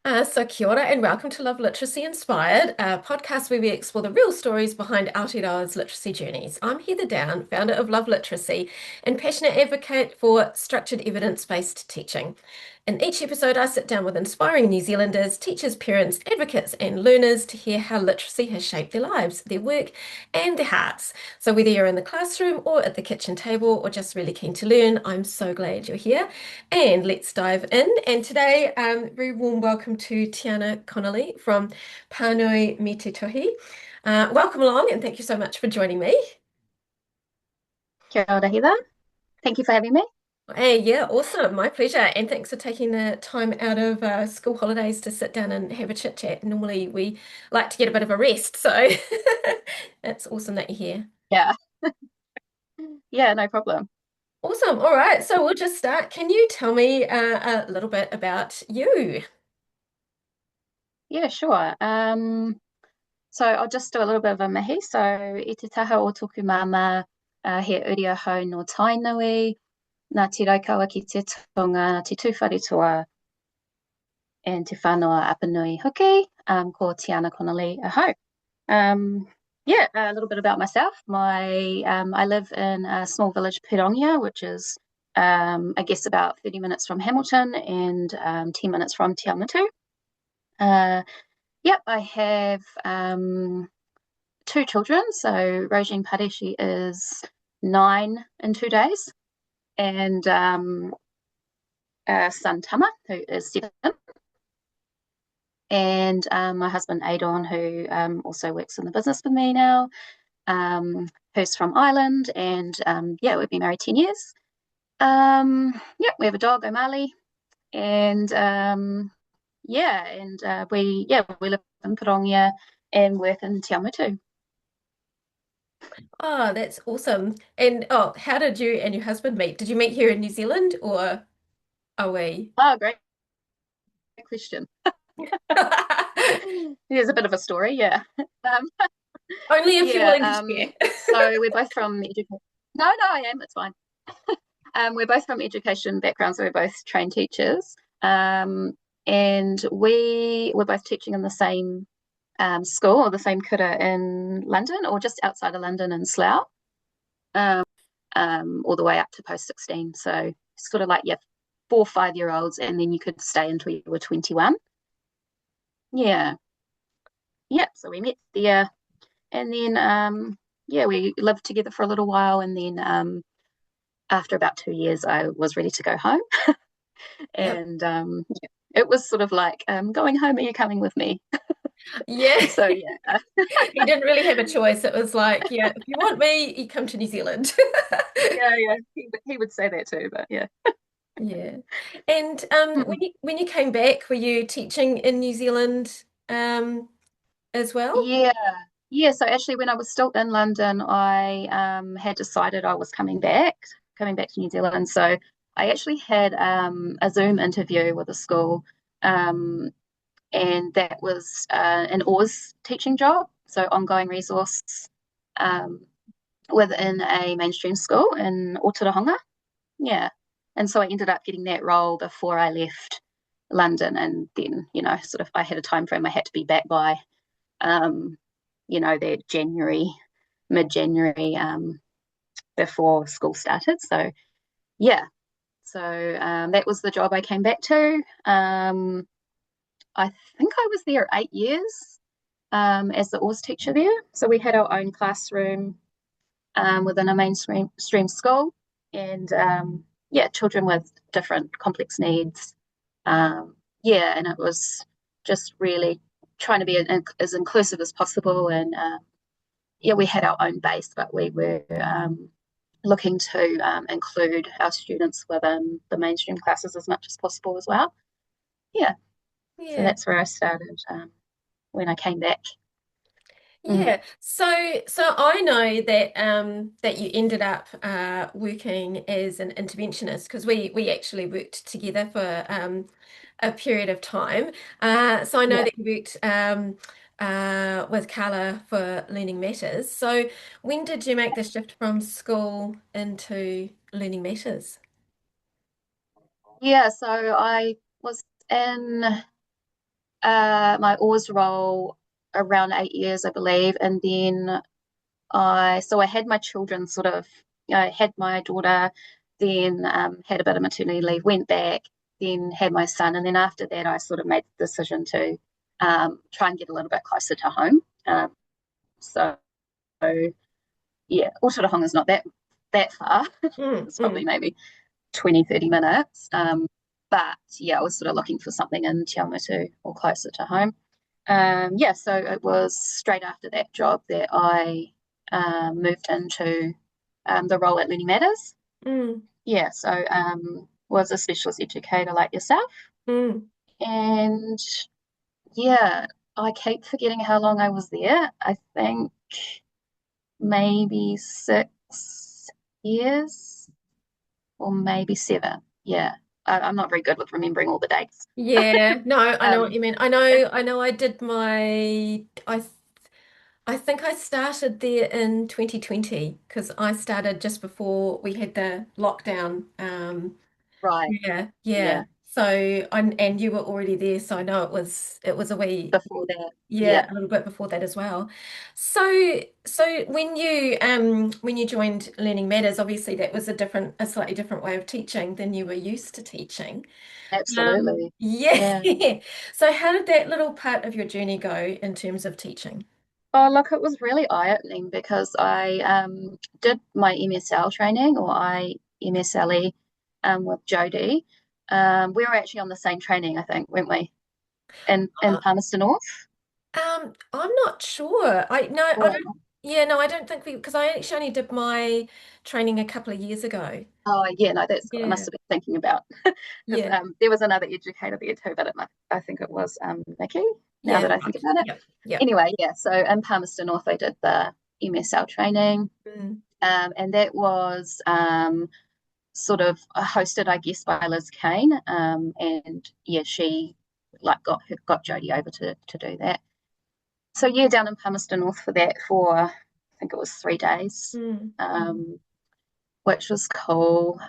So kia ora and welcome to Love Literacy Inspired, a podcast where we explore the real stories behind Aotearoa's literacy journeys. I'm Heather Down, founder of Love Literacy and passionate advocate for structured evidence-based teaching. In each episode, I sit down with inspiring New Zealanders, teachers, parents, advocates, and learners to hear how literacy has shaped their lives, their work, and their hearts. So whether you're in the classroom or at the kitchen table or just really keen to learn, I'm so glad you're here. And let's dive in. And today, very warm welcome to Tiana Connolly from Pānui me te Tuhi. Welcome along and thank you so much for joining me. Kia ora, Heather. Thank you for having me. Hey, yeah, awesome. My pleasure. And thanks for taking the time out of school holidays to sit down and have a chit chat. Normally, we like to get a bit of a rest. So it's awesome that you're here. Yeah, yeah, no problem. Awesome. All right. So we'll just start. Can you tell me a little bit about you? Yeah, sure. So I'll just do a little bit of a mahi. So i te taha o tōku mama, he uria hau no Tainui, nā te raukaua ki te tonga, te tūwharetoa, and te whānau apanui hoki, ko Tiana Connolly ahau. Um, yeah, a little bit about myself. I live in a small village, Pirongia, which is I guess about 30 minutes from Hamilton and 10 minutes from Te Awamutu. Yep, I have two children. So Rosine Pare, she is 9 in 2 days, and son Tama, who is 7, and my husband Adon, who also works in the business with me now, who's from Ireland, and yeah, we've been married 10 years. Yeah, we have a dog, O'Malley, and we live in Pirongia and work in Te Awamutu. Oh, that's awesome. And oh, how did you and your husband meet? Did you meet here in New Zealand or away? Oh, great question. There's a bit of a story, yeah. Um, Only if you're yeah, willing to share. so we're both from education. No, I am, it's fine. We're both from education backgrounds, so we're both trained teachers. And we were both teaching in the same school or the same kura in London or just outside of London in Slough, um, all the way up to post 16. So sort of like, yeah, 4 or 5 year olds, and then you could stay until you were 21. Yeah. Yeah. So we met there, and then, yeah, we lived together for a little while. And then after about 2 years, I was ready to go home. Yep. And yeah, it was sort of like, going home, are you coming with me? Yeah. So yeah, You didn't really have a choice. It was like, yeah, if you want me, you come to New Zealand. yeah, he would say that too, but yeah. Yeah. And Mm. when you came back, were you teaching in New Zealand as well? Yeah, yeah. So actually, when I was still in London, I had decided I was coming back to New Zealand. So I actually had a Zoom interview with a school, um, and that was an Oz teaching job, so ongoing resource um, within a mainstream school in Aotearoa. Yeah. And so I ended up getting that role before I left London. And then, sort of I had a time frame I had to be back by, um, that mid-January, before school started. So, yeah. So that was the job I came back to. I think I was there 8 years as the Oz teacher there. So we had our own classroom within a mainstream school, and yeah, children with different complex needs. Yeah, and it was just really trying to be as inclusive as possible. And yeah, we had our own base, but we were looking to include our students within the mainstream classes as much as possible as well. Yeah, so Yeah. that's where I started when I came back. Mm. Yeah. So I know that that you ended up working as an interventionist because we actually worked together for a period of time. So I know Yeah. that you worked with Carla for Learning Matters. So when did you make the shift from school into Learning Matters? Yeah, so I was in my oars roll around 8 years, I believe, and then I had my children sort of, had my daughter, then had a bit of maternity leave, went back, then had my son, and then after that, I sort of made the decision to try and get a little bit closer to home. So yeah, Aotearoa is not that far. Mm, It's mm. probably maybe 20, 30 minutes. But yeah, I was sort of looking for something in Te Awamutu or closer to home. Yeah, so it was straight after that job that I moved into the role at Learning Matters. Mm, Yeah, so was a specialist educator like yourself. mm. And yeah, I keep forgetting how long I was there. I think maybe 6 years or maybe 7. Yeah, I'm not very good with remembering all the dates. Yeah, no, I know what Um, you mean. I know I did I think I started there in 2020 because I started just before we had the lockdown. right, Yeah, yeah. yeah, So and you were already there, so I know it was a wee before that, yeah. yeah, a little bit before that as well. So when you joined Learning Matters, obviously that was a slightly different way of teaching than you were used to teaching. Absolutely. Yeah. Yeah. So how did that little part of your journey go in terms of teaching? Oh, look, it was really eye-opening because I did my MSL training or I MSLE with Jodie. We were actually on the same training, I think, weren't we? In Palmerston North. I'm not sure. I Oh, don't, yeah, no, I don't think because I actually only did my training a couple of years ago. oh yeah, no, that's what I must Yeah, have been thinking about. Because yeah, there was another educator there too, but I think it was Nikki, now yeah, that I think right. about it. Yep, yep. Anyway, yeah, so in Palmerston North, I did the MSL training, Mm, and that was sort of hosted, I guess, by Liz Kane. And yeah, she like got Jodie over to do that. So yeah, down in Palmerston North for that for I think it was 3 days, mm, mm, um, which was cool.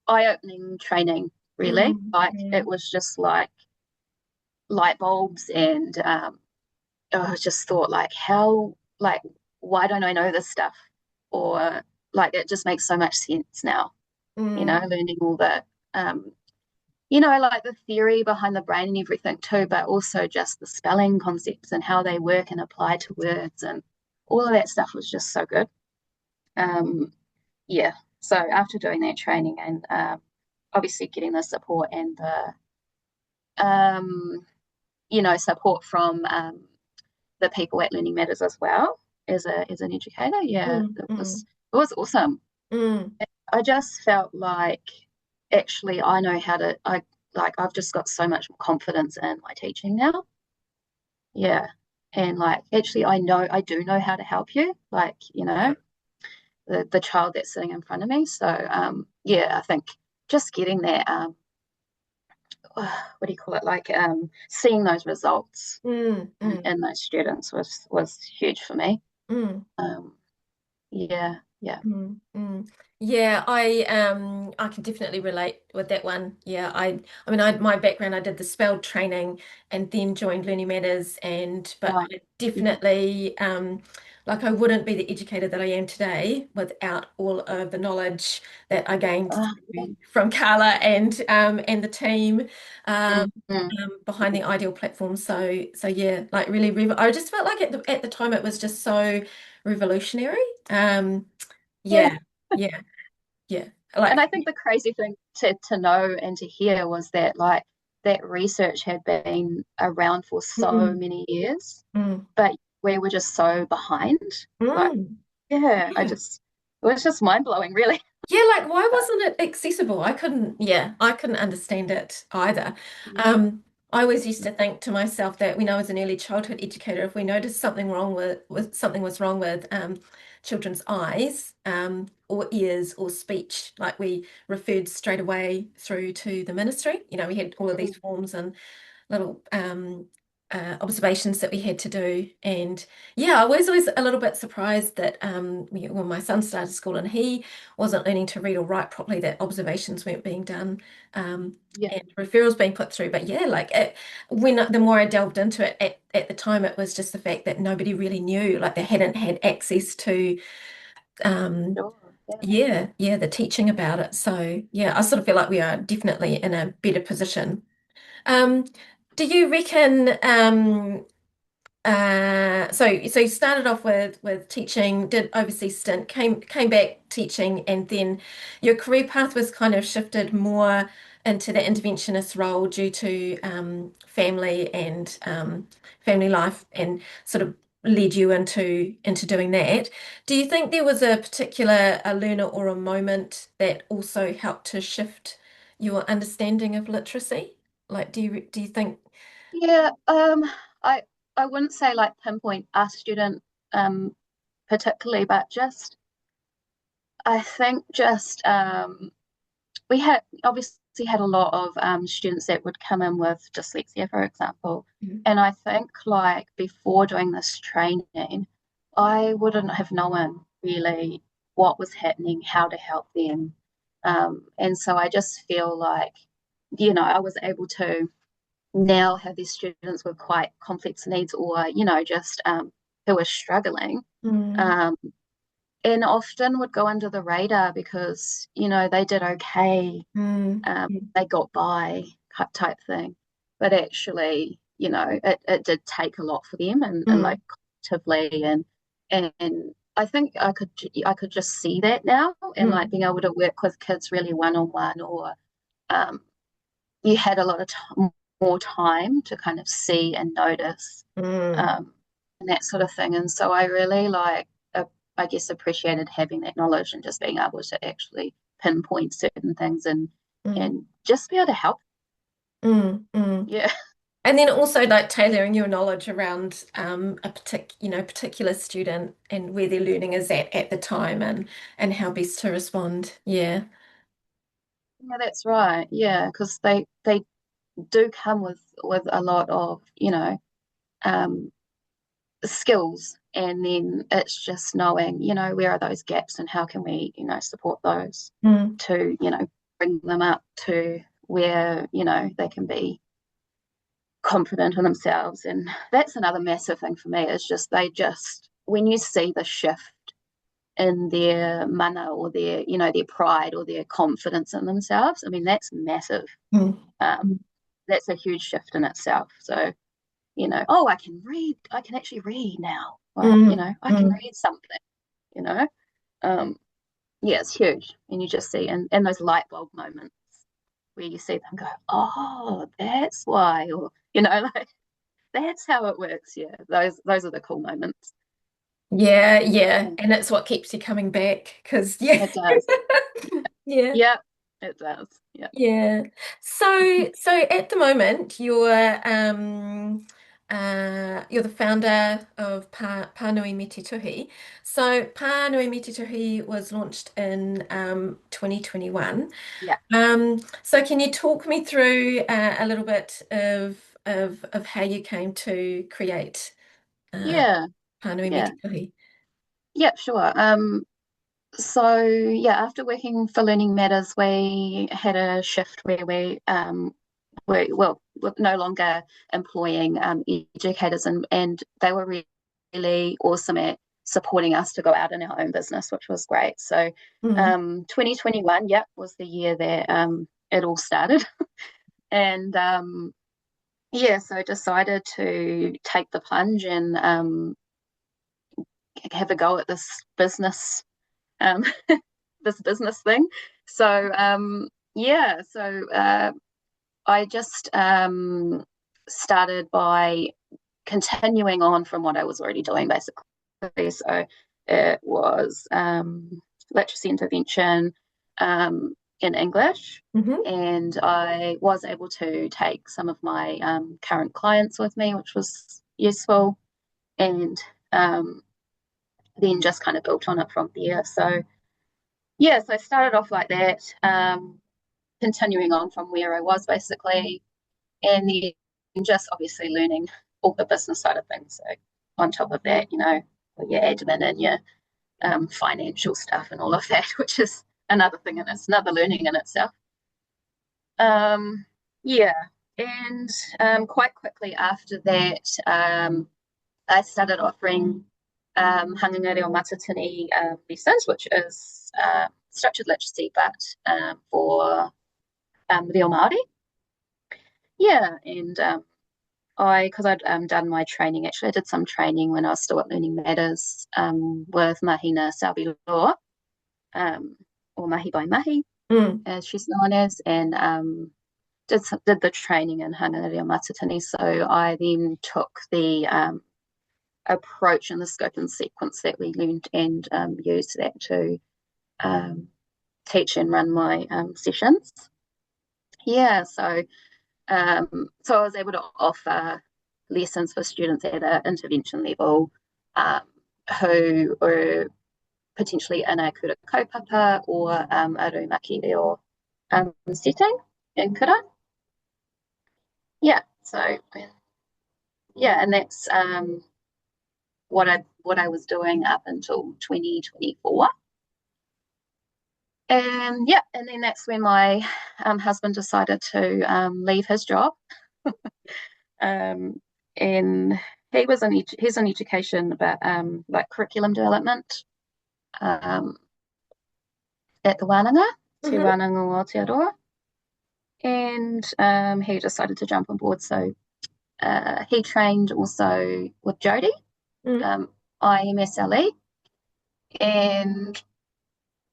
Eye-opening training, really. mm, Like yeah. it was just like light bulbs, and I just thought like how like why don't I know this stuff? Or like it just makes so much sense now, Mm, learning all the um, like the theory behind the brain and everything too, but also just the spelling concepts and how they work and apply to words and all of that stuff was just so good. Um, yeah. So after doing that training and obviously getting the support and the support from the people at Learning Matters as well as an educator, yeah, mm, it was mm, it was awesome. mm, I just felt like actually I know how to I've just got so much more confidence in my teaching now. Yeah. And like actually I do know how to help you, like, yeah. the child that's sitting in front of me. So yeah, I think just getting that what do you call it? Like seeing those results Mm, mm, in those students was huge for me. mm. Um yeah, yeah. Mm, mm. Yeah, I can definitely relate with that one. Yeah, I mean my background I did the spelled training and then joined Learning Matters but Right. I Yeah. definitely like I wouldn't be the educator that I am today without all of the knowledge that I gained Oh, from Carla and the team um, mm, mm. behind the Ideal platform. So yeah, like really I just felt like at the time it was just so revolutionary. Yeah. Yeah, yeah, yeah. And Like, I think the crazy thing to know and to hear was that like that research had been around for so mm, many years, mm, but we were just so behind. Like, mm. yeah, Yeah. it was just mind blowing, really. Yeah, like why wasn't it accessible? I couldn't understand it either. Mm, Um, I always used to think to myself that when I was an early childhood educator, if we noticed something wrong with something was wrong with children's eyes, or ears or speech, like we referred straight away through to the ministry. We had all of these mm, forms and little observations that we had to do. And yeah, I was always a little bit surprised that when my son started school and he wasn't learning to read or write properly, that observations weren't being done Yeah, and referrals being put through. But yeah, when the more I delved into it at the time, it was just the fact that nobody really knew, like they hadn't had access to um, sure. Yeah. yeah, the teaching about it. So yeah, I sort of feel like we are definitely in a better position. Um, do you reckon so you started off with teaching, did overseas stint, came back teaching, and then your career path was kind of shifted more into the interventionist role due to family and family life, and sort of led you into doing that. Do you think there was a particular a learner or a moment that also helped to shift your understanding of literacy? Like, do you think? Yeah, I I wouldn't say like pinpoint a student um particularly, but just I think just we had obviously had a lot of students that would come in with dyslexia, for example. And I think like before doing this training, I wouldn't have known really what was happening, how to help them. And so I just feel like, I was able to now have these students with quite complex needs or, just who are struggling. Mm, Um, and often would go under the radar because, they did okay, mm, they got by type thing. But actually, it did take a lot for them and mm, like cognitively and I think I could just see that now and like mm. being able to work with kids really one on one or um, you had a lot of more time to kind of see and notice Mm, um, and that sort of thing. And so I really I guess, appreciated having that knowledge and just being able to actually pinpoint certain things mm, and just be able to help. mm. Yeah, And then also like tailoring your knowledge around particular student and where their learning is at the time and how best to respond. Yeah. yeah, that's right. Yeah, because they do come with a lot of um, skills, and then it's just knowing where are those gaps and how can we support those Mm, to bring them up to where they can be confident in themselves. And that's another massive thing for me is just when you see the shift in their mana or their pride or their confidence in themselves, I mean that's massive. mm, um, that's a huge shift in itself. So oh, I can actually read now, like mm, I can mm. read something, you know um, yeah, it's huge. And you just see and those light bulb moments where you see them go, oh, that's why, or like that's how it works. Yeah, those are the cool moments. Yeah, yeah. Yeah, And it's what keeps you coming back because yeah. it does. Yeah. Yeah, it does. Yeah. Yeah. So at the moment you're the founder of Pānui Me Te Tuhi. So Pānui Me Te Tuhi was launched in 2021. Yeah. So can you talk me through a little bit of how you came to create uh, Yeah. Pānui Me Yeah. Te Tuhi? Yeah, sure. So yeah, after working for Learning Matters, we had a shift where we're no longer employing educators, and they were really awesome at supporting us to go out in our own business, which was great. So Mm, 2021, yep, was the year that it all started. And yeah, so I decided to take the plunge and have a go at um, this business thing. So yeah, so I just started by continuing on from what I was already doing, basically. So it was literacy intervention in English, hmm and I was able to take some of my current clients with me, which was useful, and um, then just kind of built on it from there. So yeah, so I started off like that, continuing on from where I was basically, and then just obviously learning. all the business side of things. So on top of that, your admin and your financial stuff and all of that, which is another thing, and it's another learning in itself. Yeah, and quite quickly after that, I started offering hangangari o matatini lessons, which is structured literacy, but for reo Māori. Yeah, and because I'd done my training, actually, I did some training when I was still at Learning Matters with Mahina Salvi-Loa, or Mahi by Mahi, as she's known as, and did the training in hangangari o matatini. So I then took the approach and the scope and sequence that we learned and used that to teach and run my sessions. Yeah, so I was able to offer lessons for students at an intervention level who were potentially in a kura kaupapa or a rumaki reo setting in kura. Yeah, so yeah, and that's what I was doing up until 2024. And yeah, and then that's when my husband decided to leave his job. And he's in education, but like curriculum development at the Wānanga, Te Wānanga o Aotearoa. And he decided to jump on board. So he trained also with Jodie, IMSLE, and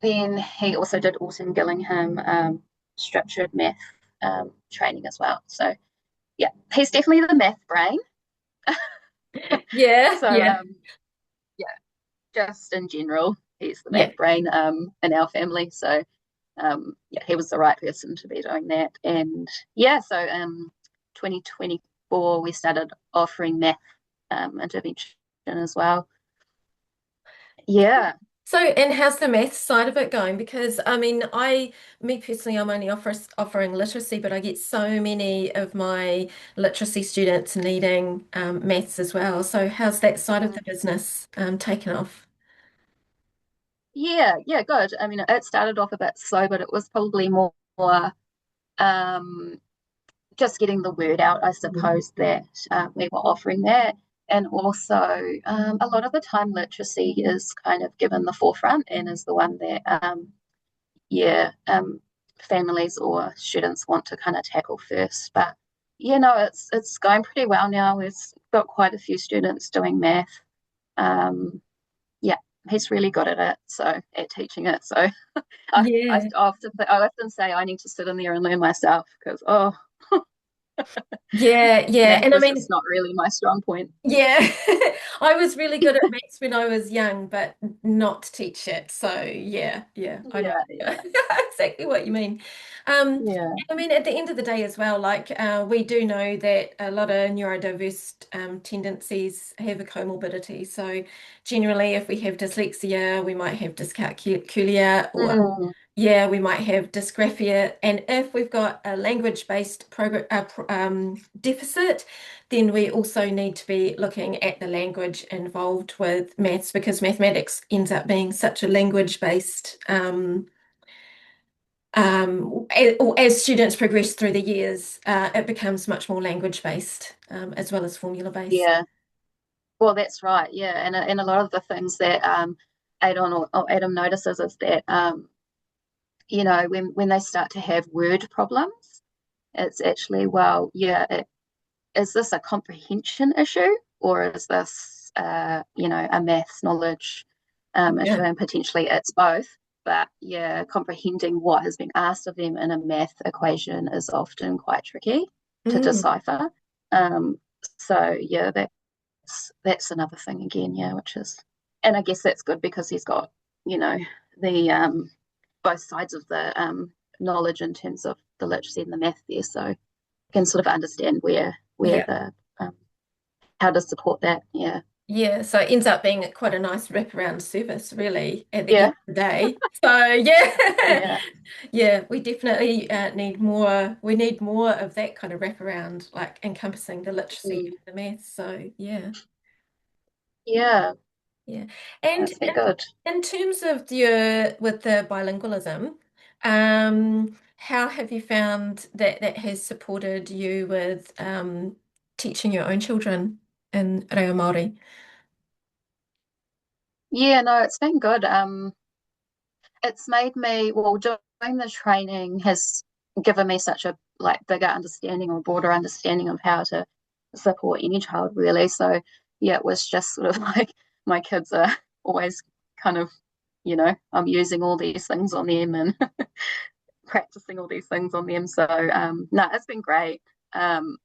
then he also did Alton Gillingham structured math training as well. So yeah, he's definitely the math brain. Yeah. So yeah, just in general, he's the math brain in our family. So yeah, he was the right person to be doing that. And yeah, so 2024 we started offering math intervention as well. Yeah. So, and how's the math side of it going? Because I mean, me personally, I'm only offering literacy, but I get so many of my literacy students needing maths as well. So, how's that side of the business taken off? Yeah, good. I mean, it started off a bit slow, but it was probably more um, just getting the word out, I suppose, that we were offering that. And also, a lot of the time, literacy is kind of given the forefront and is the one that, families or students want to kind of tackle first. But it's going pretty well now. We've got quite a few students doing math. Yeah, he's really good at it, so at teaching it. So I often say I need to sit in there and learn myself because Yeah, math and I is mean, just not really my strong point. yeah, I was really good at maths when I was young, but not to teach it. So yeah, I know Yeah. exactly what you mean. Um, Yeah. I mean, at the end of the day as well, like we do know that a lot of neurodiverse tendencies have a comorbidity. So generally, if we have dyslexia, we might have dyscalculia, or Mm. yeah, we might have dysgraphia. And if we've got a language-based program deficit, then we also need to be looking at the language involved with maths because mathematics ends up being such a language-based as students progress through the years, it becomes much more language-based as well as formula-based. Yeah. Well, that's right. Yeah, and a lot of the things that Adam notices is that when they start to have word problems, it's actually is this a comprehension issue or is this a maths knowledge issue? Yeah. And potentially it's both. But yeah, comprehending what has been asked of them in a math equation is often quite tricky to decipher. So yeah, that's another thing again, yeah, and I guess that's good because he's got, the both sides of the knowledge in terms of the literacy and the math there, so you can sort of understand where Yeah. the how to support that. Yeah. Yeah, so it ends up being quite a nice wraparound service, really, at the end Yeah, of the day. So yeah, yeah. yeah, we definitely need more. We need more of that kind of wraparound, like encompassing the literacy Mm. and the maths. So yeah, Yeah, yeah. And that's been good. in terms of your with the bilingualism, how have you found that that has supported you with teaching your own children in reo Māori? Yeah, no, it's been good. It's made me, well, doing the training has given me such a like bigger understanding or broader understanding of how to support any child really. So yeah, it was just sort of like my kids are always kind of, I'm using all these things on them and practicing all these things on them. So no, it's been great. Um,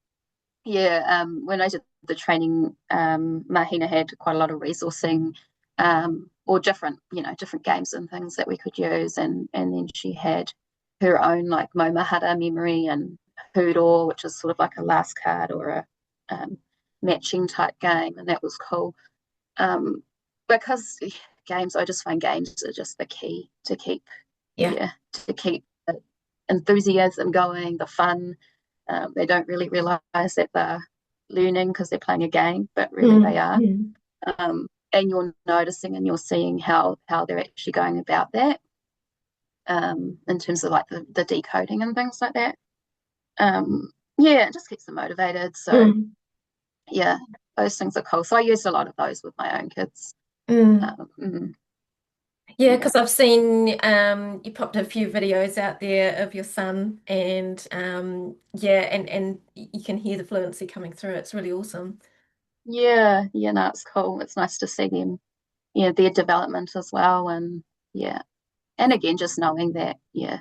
yeah, when I did the training, Mahina had quite a lot of resourcing, or different games and things that we could use, and then she had her own like Momahara memory and Hoodoo, which is sort of like a last card or a matching type game, and that was cool. Um, because games, I just find games are just the key to keep, Yeah. yeah, to keep the enthusiasm going, the fun. They don't really realize that they're learning because they're playing a game, but really they Mm, are. mm. And you're noticing and you're seeing how they're actually going about that, in terms of like the decoding and things like that. Yeah, it just keeps them motivated. So Mm, yeah, those things are cool. So I used a lot of those with my own kids. mm. Yeah, Yeah. because I've seen you popped a few videos out there of your son and yeah, and you can hear the fluency coming through. It's really awesome. Yeah, yeah, no, it's cool. It's nice to see them, their development as well. And yeah. And again, just knowing that, yeah,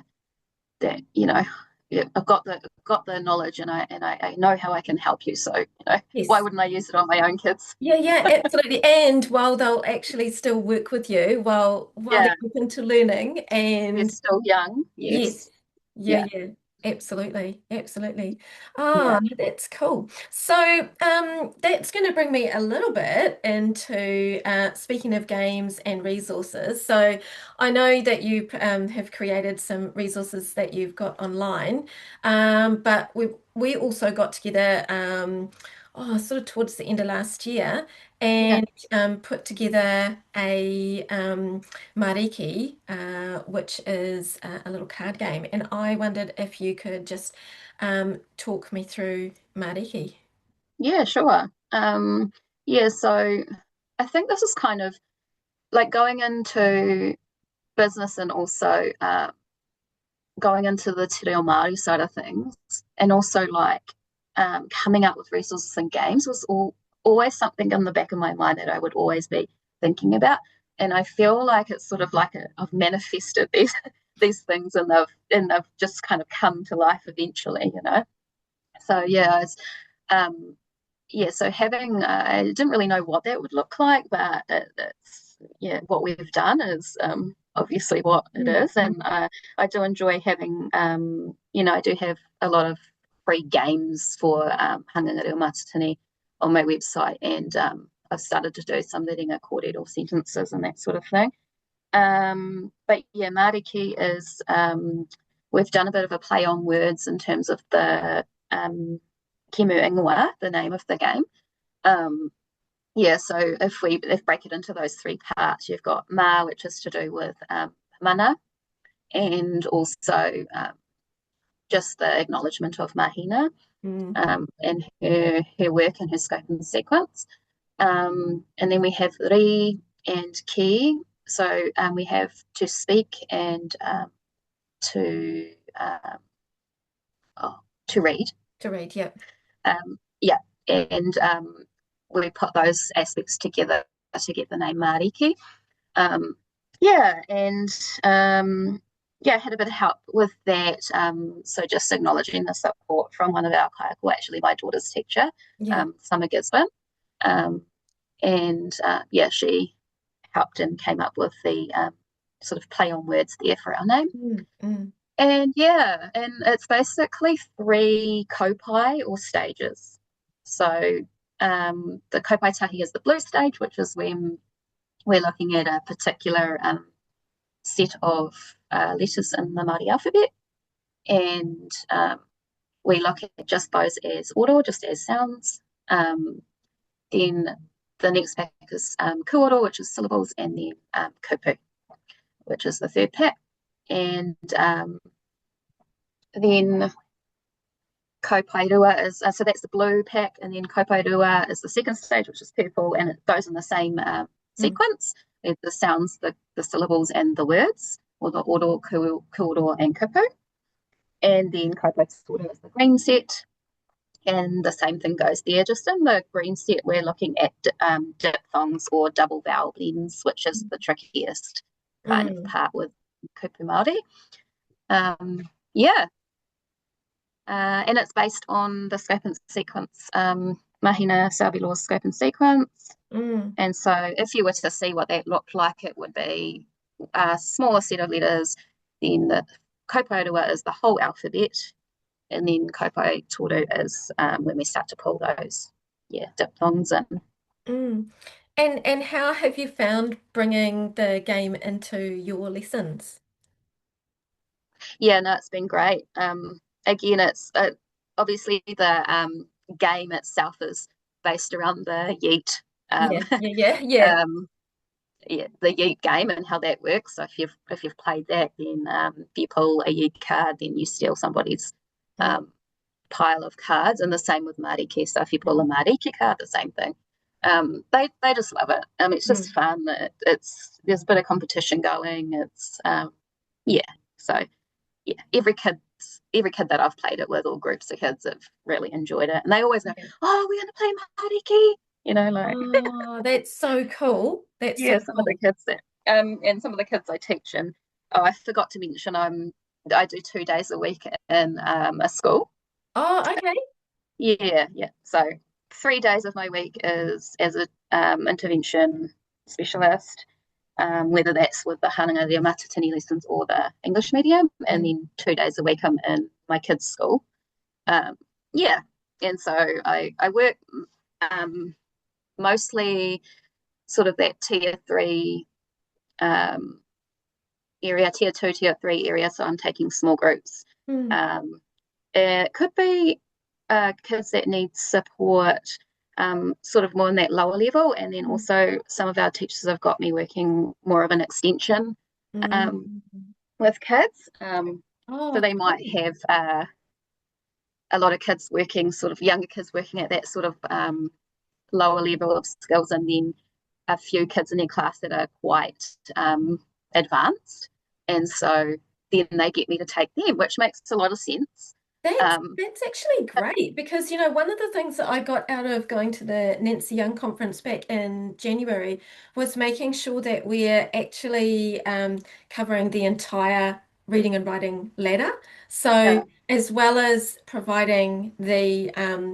that, yeah, I've got the knowledge and I know how I can help you. So, why Yes. wouldn't I use it on my own kids? Yeah, yeah, absolutely. And while they'll actually still work with you while they're Yeah, open to learning they're and still young. yes. Yes. Yeah, Yeah. yeah. Absolutely. Absolutely. Yeah. Ah, that's cool. So, that's going to bring me a little bit into speaking of games and resources. So, I know that you have created some resources that you've got online, but we also got together sort of towards the end of last year Yeah. and put together a Marīkī, which is a little card game. And I wondered if you could just talk me through Marīkī. Yeah, sure. Yeah, so I think this is kind of like going into business and also going into the Te Reo Māori side of things, and also like coming up with resources and games was always something in the back of my mind that I would always be thinking about. And I feel like it's sort of like I've manifested these these things, and they've just kind of come to life eventually. So yeah, yeah. So having I didn't really know what that would look like, but it's yeah, what we've done is obviously what it Mm, is, and I do enjoy having I do have a lot of free games for Hanga Reo Matatini on my website, and I've started to do some leading a kōrero sentences and that sort of thing. But yeah, Marīkī is we've done a bit of a play on words in terms of the Kimu Ingoa, the name of the game. Um, yeah, so if break it into those three parts, you've got Ma, which is to do with mana, and also just the acknowledgement of Mahina, mm. and her work and her scope and sequence. And then we have Ri and Ki. So we have to speak and to um, oh, to read. To read, yep. Yeah, and we put those aspects together to get the name Marīkī. Um, yeah, and yeah, I had a bit of help with that. So just acknowledging the support from one of our kaiako, actually my daughter's teacher, Yeah. Summer Gisborne. Um, and yeah, she helped and came up with the sort of play on words there for our name. Mm, mm. And yeah, and it's basically three kopai or stages. So The kaupaitāhi is the blue stage, which is when we're looking at a particular set of letters in the Māori alphabet, and we look at just those as oro, just as sounds. Then the next pack is kōrero, which is syllables, and then kupu, which is the third pack. And then kaupairoa is, so that's the blue pack, and then kaupairoa is the second stage, which is purple, and it goes in the same sequence. The sounds, the syllables, and the words, or the oro, kōrero, and kupu. And then kaupairoa is the green set, and the same thing goes there. Just in the green set, we're looking at diphthongs or double vowel blends, which is the trickiest kind of part with kupu Māori. Yeah. And it's based on the scope and sequence, Mahina Selby-Law's scope and sequence. And so if you were to see what that looked like, it would be a smaller set of letters. Then the kaupairoa is the whole alphabet, and then kaupairoa is when we start to pull those diphthongs in. And how have you found bringing the game into your lessons? Yeah, no, it's been great. Again, it's obviously the game itself is based around the yeet. The yeet game and how that works. So if you've played that, then if you pull a yeet card, then you steal somebody's pile of cards, and the same with Marīkī. So if you pull a Marīkī card, the same thing. They just love it. It's just fun. There's a bit of competition going. It's So every kid that I've played it with, or groups of kids, have really enjoyed it, and they always go, "Oh, we're going to play Marīkī," Oh, that's so cool. That's so some cool. of the kids that and some of the kids I teach, and I forgot to mention I do 2 days a week in a school. Oh, okay. Yeah. So 3 days of my week is as a intervention specialist, whether that's with the hānanga, the matatini lessons, or the English medium, and then 2 days a week I'm in my kids' school. And so I work mostly sort of that tier 3 area, tier 2, tier 3 area. So I'm taking small groups. It could be kids that need support sort of more in that lower level, and then also some of our teachers have got me working more of an extension with kids. So they might have a lot of kids working, sort of younger kids working at that sort of lower level of skills, and then a few kids in their class that are quite advanced, and so then they get me to take them, which makes a lot of sense. That's actually great, because one of the things that I got out of going to the Nancy Young conference back in January was making sure that we're actually covering the entire reading and writing ladder. So as well as providing the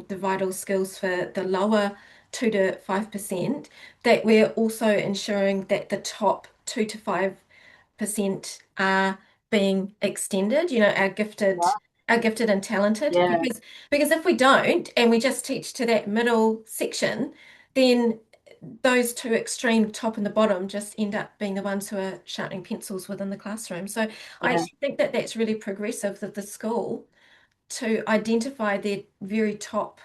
vital skills for the lower 2 to 5%, that we're also ensuring that the top 2 to 5% are being extended, our gifted and talented, because if we don't, and we just teach to that middle section, then those two extreme, top and the bottom, just end up being the ones who are sharpening pencils within the classroom. So I actually think that that's really progressive of the school to identify their very top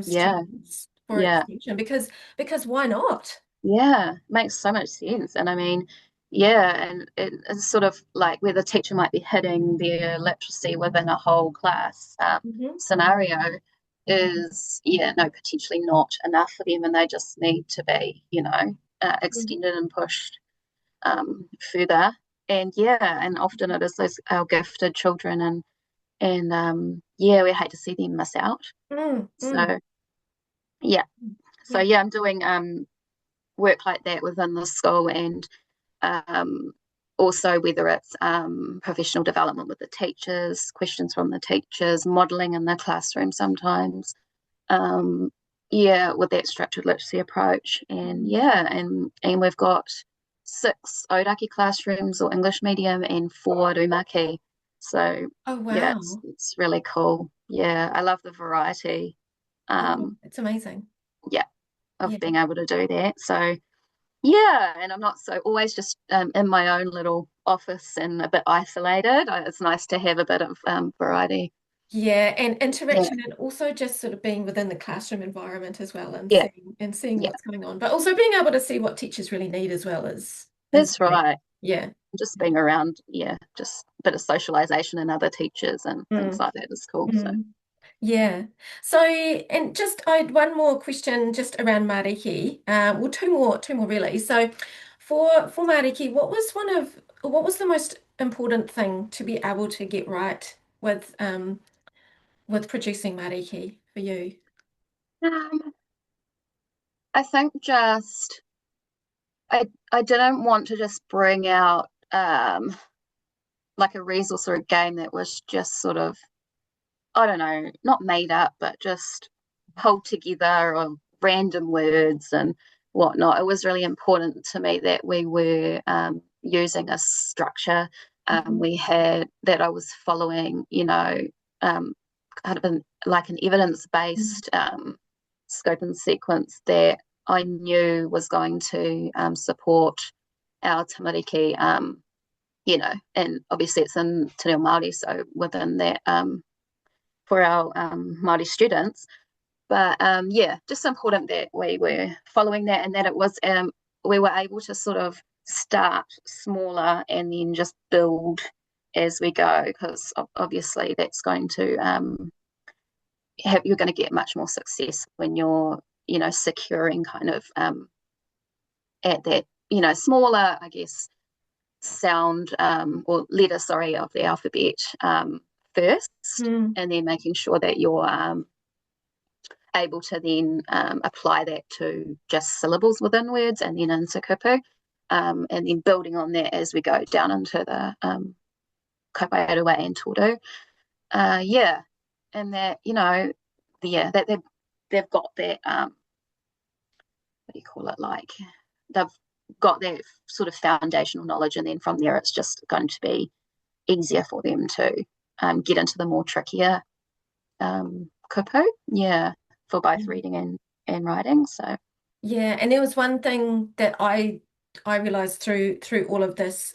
students for extension, because why not? Yeah, makes so much sense. And I mean, and it's sort of like where the teacher might be hitting their literacy within a whole class scenario is, no, potentially not enough for them, and they just need to be, extended and pushed further. And often it is those our gifted children, and we hate to see them miss out. So I'm doing work like that within the school, and also whether it's professional development with the teachers, questions from the teachers, modelling in the classroom sometimes, with that structured literacy approach. And we've got 6 Ōrākei classrooms or English medium and 4 Rūmaki. So it's really cool. I love the variety. It's amazing. yeah, of Yeah. being able to do that. So yeah, and I'm not so always just in my own little office and a bit isolated. It's nice to have a bit of variety. Yeah, and Yeah, interaction and also just sort of being within the classroom environment as well yeah, and seeing yeah. what's going on. But also being able to see what teachers really need as well is That's great. right. Yeah. Just being around, yeah, just a bit of socialization and other teachers and things Mm, like that is cool. So mm. Yeah. So, and just I had one more question just around Marīkī. Well, two more really. So, for Marīkī, what was the most important thing to be able to get right with producing Marīkī for you? um, I think just I didn't want to just bring out like a resource or a game that was just sort of, I don't know, not made up, but just pulled together of random words and whatnot. It was really important to me that we were using a structure. Mhm. We had that I was following, um, kind of like an evidence-based scope and sequence that I knew was going to support our tamariki, and obviously it's in Te Reo Māori, so within that for our Māori students. But yeah, just important that we were following that and that it was we were able to sort of start smaller and then just build as we go because obviously that's going to you're going to get much more success when you're securing kind of at that smaller I guess sound or letter sorry of the alphabet first Mm. and then making sure that you're able to then apply that to just syllables within words and then into kupu, and then building on that as we go down into the Aotearoa and Toru. Yeah, and that yeah, that they've got that what do you call it like they've got that sort of foundational knowledge, and then from there it's just going to be easier for them to get into the more trickier kupu. Yeah, for both reading and writing. So Yeah, and there was one thing that I realized through all of this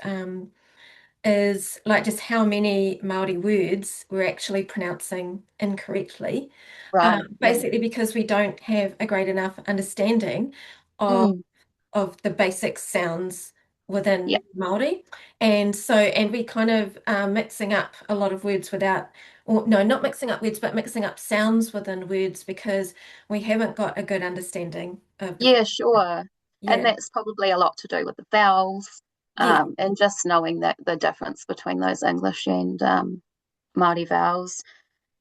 is like just how many Maori words we're actually pronouncing incorrectly. right, yeah. Basically because we don't have a great enough understanding of Mm, of the basic sounds yeah, within Maori. And we kind of mixing up a lot of words without, or no, not mixing up words, but mixing up sounds within words because we haven't got a good understanding of the. yeah, sure. And Yeah. that's probably a lot to do with the vowels, Yes. and just knowing that the difference between those English and Māori vowels.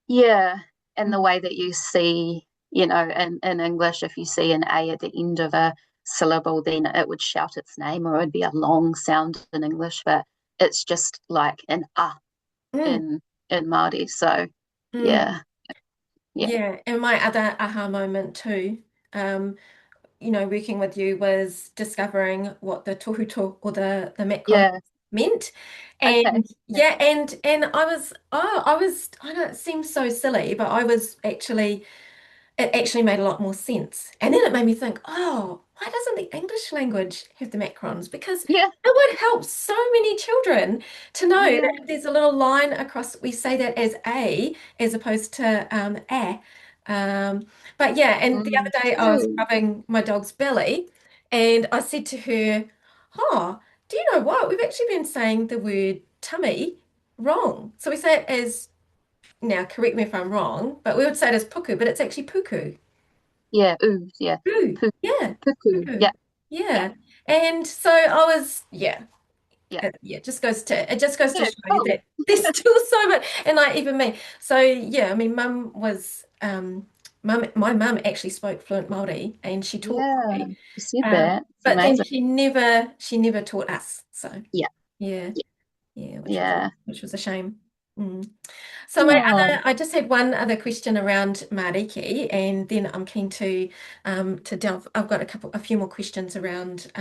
Yeah, and the way that you see, in English, if you see an A at the end of a syllable, then it would shout its name, or it would be a long sound in English, but it's just like an Mm, in Māori. So mm. yeah, yeah, Yeah. And my other aha moment too, um, working with you was discovering what the tohuto or the macron yeah. meant. Okay. And Yeah. yeah, and I know it seems so silly, but it actually made a lot more sense. And then it made me think, oh, why doesn't the English language have the macrons? Because Yeah. it would help so many children to know that Yeah. if there's a little line across, we say that as a as opposed to a. Um, but yeah, and the other day I was True. rubbing my dog's belly and I said to her, oh, do you know what? We've actually been saying the word tummy wrong. So we say it as, now correct me if I'm wrong, but we would say it as puku, but it's actually puku. Yeah. Ooh. Yeah. Poo. Pu- Yeah. Puku. Puku. Yeah. Yeah. Yeah. And so I was, yeah, Yeah. it just goes to Yeah. show you Cool. that there's still so much, and like even me. So yeah, I mean, my mum actually spoke fluent Māori and she taught Yeah. Māori. You said that. It's But then amazing. she never taught us. So Yeah. yeah, Yeah. yeah, Yeah. which was a shame. Mm. So Oh. I just had one other question around Mariki, and then I'm keen to delve. I've got a few more questions around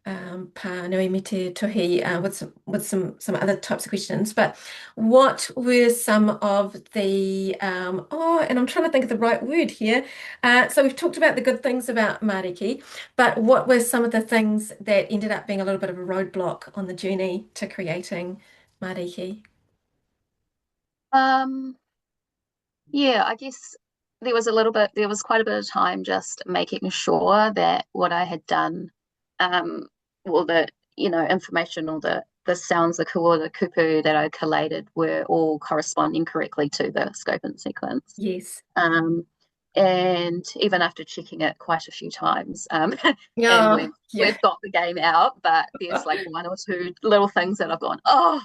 Pānui me te tuhi with some other types of questions. But what were some of the and I'm trying to think of the right word here. So we've talked about the good things about Marīkī, but what were some of the things that ended up being a little bit of a roadblock on the journey to creating Marīkī? Um, yeah, I guess there was quite a bit of time just making sure that what I had done, um, all the, information, all the sounds, the kuo, the kupu that I collated were all corresponding correctly to the scope and sequence. Yes. Um, and even after checking it quite a few times, and Yeah. Yeah. we've got the game out, but there's like one or two little things that I've gone, oh,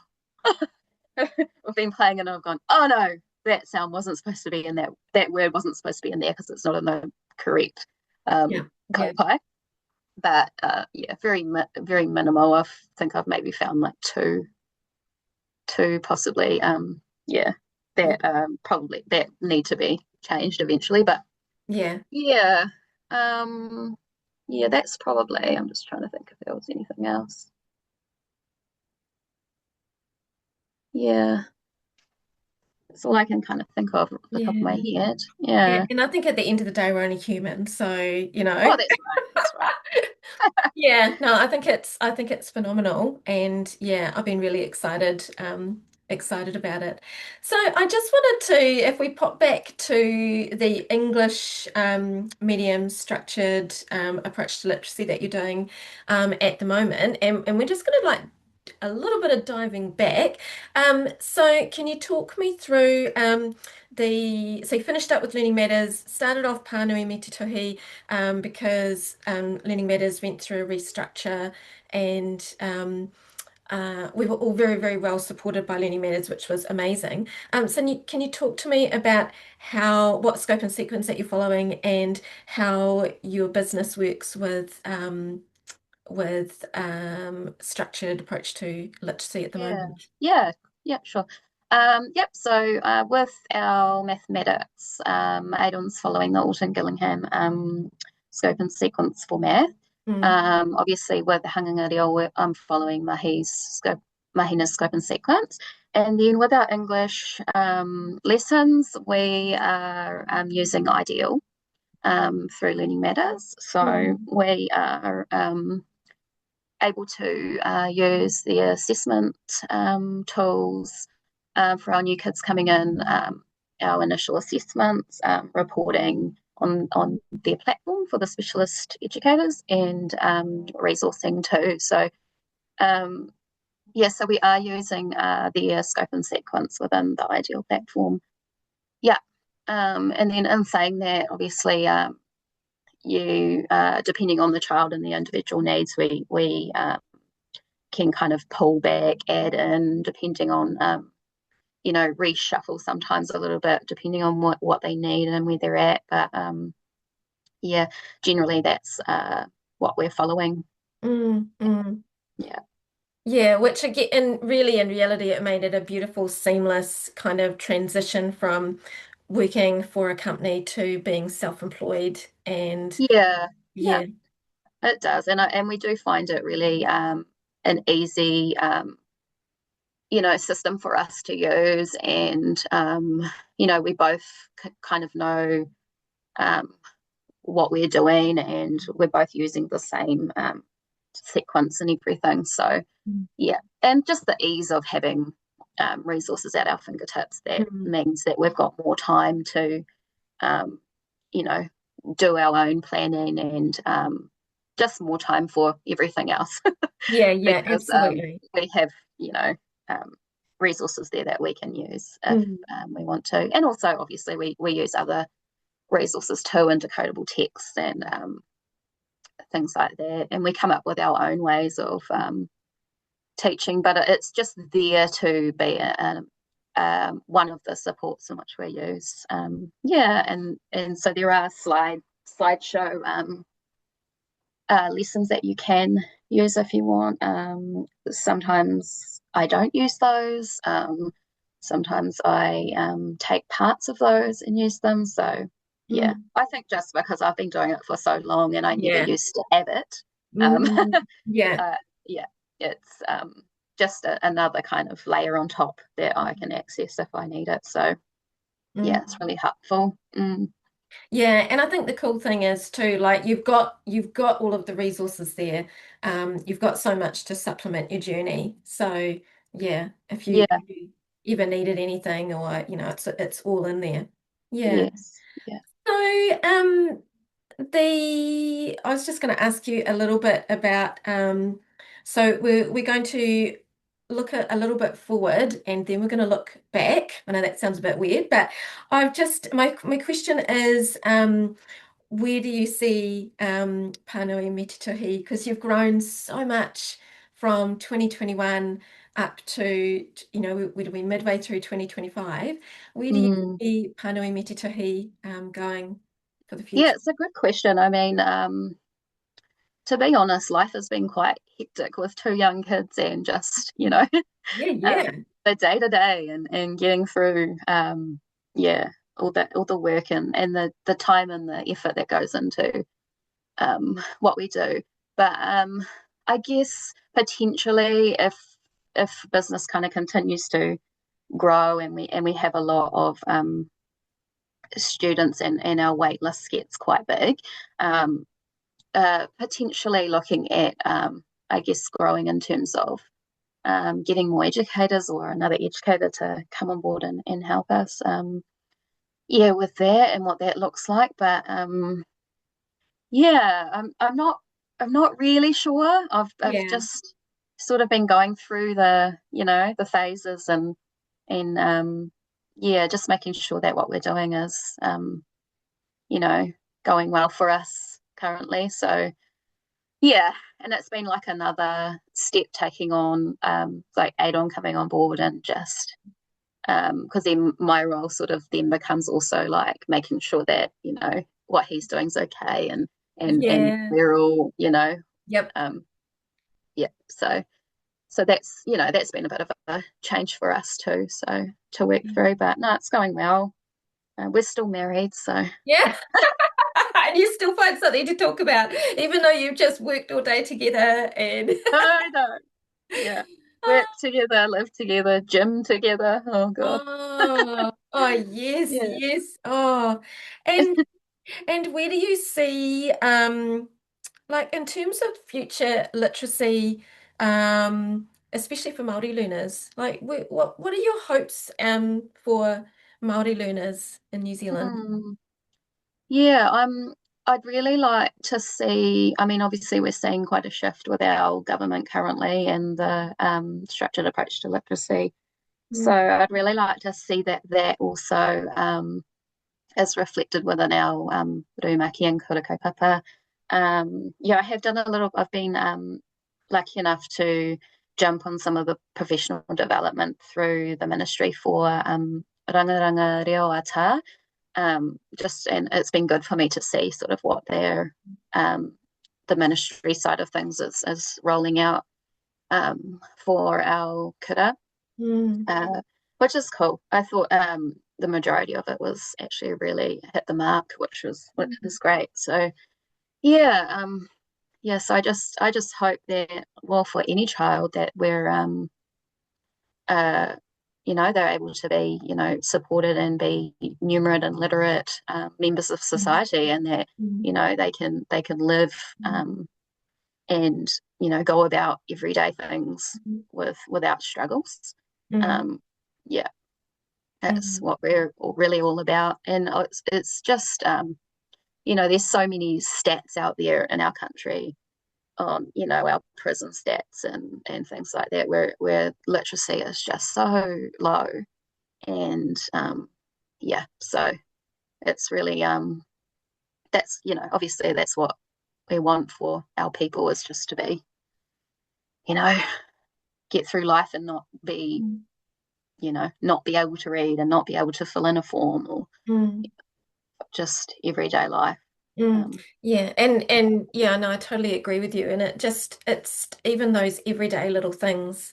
I've been playing and I've gone, oh no, that sound wasn't supposed to be in that word wasn't supposed to be in there because it's not in the correct Yeah. Yeah. kaupai. But yeah, very minimal. I think I've maybe found like two possibly. Yeah, that probably that need to be changed eventually. But Yeah. yeah, um, yeah, that's probably. I'm just trying to think if there was anything else. Yeah, that's all I can kind of think of off the top of my Yeah. head. Yeah. Yeah. And I think at the end of the day, we're only human. So, Oh, that's right. That's right. yeah, no, I think it's phenomenal. And yeah, I've been really excited about it. So I just wanted to, if we pop back to the English medium structured approach to literacy that you're doing at the moment, and we're just gonna like a little bit of diving back. So can you talk me through so you finished up with Learning Matters, started off Pānui me te tuhi, because Learning Matters went through a restructure and we were all very, very well supported by Learning Matters, which was amazing. So can you talk to me about what scope and sequence that you're following and how your business works with structured approach to literacy at the Yeah, moment? yeah, yeah, sure. Yep, so with our mathematics, Aidan's following the Alton Gillingham scope and sequence for math. Mm, Obviously, with the Hanganga Reo, I'm following Mahina's scope and sequence. And then with our English lessons, we are using Ideal through Learning Matters. So mm, we are able to use the assessment tools for our new kids coming in, our initial assessments, reporting on their platform for the specialist educators, and resourcing too. So, yeah, so we are using the scope and sequence within the Ideal platform. Yeah. And then in saying that, obviously, you depending on the child and the individual needs, we can kind of pull back, add in, depending on, reshuffle sometimes a little bit, depending on what they need and where they're at. But yeah, generally that's what we're following. mm. Yeah. Yeah, which again, and really in reality, it made it a beautiful, seamless kind of transition from working for a company to being self-employed. And Yeah. Yeah. yeah, It does. And we do find it really an easy, system for us to use. And, we both kind of know um, what we're doing, and we're both using the same sequence and everything. So, yeah. And just the ease of having resources at our fingertips, that mm, means that we've got more time to, um, you know, do our own planning, and just more time for everything else yeah, yeah, because absolutely. we have, you know, um, resources there that we can use if Mm, we want to. And also, obviously, we use other resources too, and decodable text and things like that. And we come up with our own ways of teaching, but it's just there to be one of the supports in which we use. Yeah, and so there are slideshow lessons that you can use if you want. Sometimes I don't use those. Sometimes I take parts of those and use them. So yeah, mm, I think just because I've been doing it for so long and I never yeah, used to have it, Um, Yeah. yeah, it's just another kind of layer on top that I can access if I need it. So yeah, it's Mm. really helpful. Yeah, and I think the cool thing is too, like you've got all of the resources there. You've got so much to supplement your journey. So yeah, Yeah, if you ever needed anything or it's all in there. Yeah. yes, yeah. So I was just going to ask you a little bit about so we're going to look a little bit forward and then we're going to look back. I know that sounds a bit weird, but I've just my question is where do you see Pānui me te Tuhi? Because you've grown so much from 2021 up to, we midway through 2025. Where do you Mm. see Pānui me te Tuhi going for the Yeah, future? it's a good question. I mean, to be honest, life has been quite hectic with two young kids and just, Yeah, yeah, the day to day and getting through, yeah, all the work and the time and the effort that goes into what we do. But I guess potentially if business kind of continues to grow and we have a lot of students and our wait list gets quite big, um, potentially looking at I guess growing in terms of getting more educators or another educator to come on board and help us. Yeah, with that and what that looks like. But yeah, I'm not really sure. I've yeah, just sort of been going through the phases and yeah, just making sure that what we're doing is you know, going well for us currently. So yeah, and it's been like another step taking on like Adon coming on board and just because then my role sort of then becomes also like making sure that what he's doing is okay and yeah. we're all Yep. um yeah, so that's that's been a bit of a change for us too, so to work through, but no, it's going well. We're still married, so Yeah. And you still find something to talk about, even though you've just worked all day together and no, yeah, work together, live together, gym together, oh god. oh yes, Yeah. yes. Oh, and where do you see like in terms of future literacy, especially for Māori learners, like what are your hopes for Māori learners in New Zealand? Hmm. Yeah, I'd really like to see, I mean, obviously we're seeing quite a shift with our government currently and the structured approach to literacy. So Mm. I'd really like to see that also is reflected within our rūmaki and kura kaupapa. Yeah, I have done a little, I've been lucky enough to jump on some of the professional development through the ministry for Rangaranga Reo Ata, just and it's been good for me to see sort of what their the ministry side of things is rolling out for our kura, Mm. uh, which is cool. I thought the majority of it was actually really hit the mark, which was great. So yeah, yes, I just hope that, well, for any child that we're uh, they're able to be, supported and be numerate and literate members of society, and that, Mm. they can live and, go about everyday things Mm. without struggles. Mm. Um, yeah, that's Mm. what we're really all about. And it's just, there's so many stats out there in our country on our prison stats and things like that where literacy is just so low, and yeah, so it's really that's obviously that's what we want for our people, is just to be you know get through life and not be Mm. not be able to read and not be able to fill in a form, or Mm. just everyday life. Mm. um Yeah, and yeah, no, I totally agree with you. And it's even those everyday little things,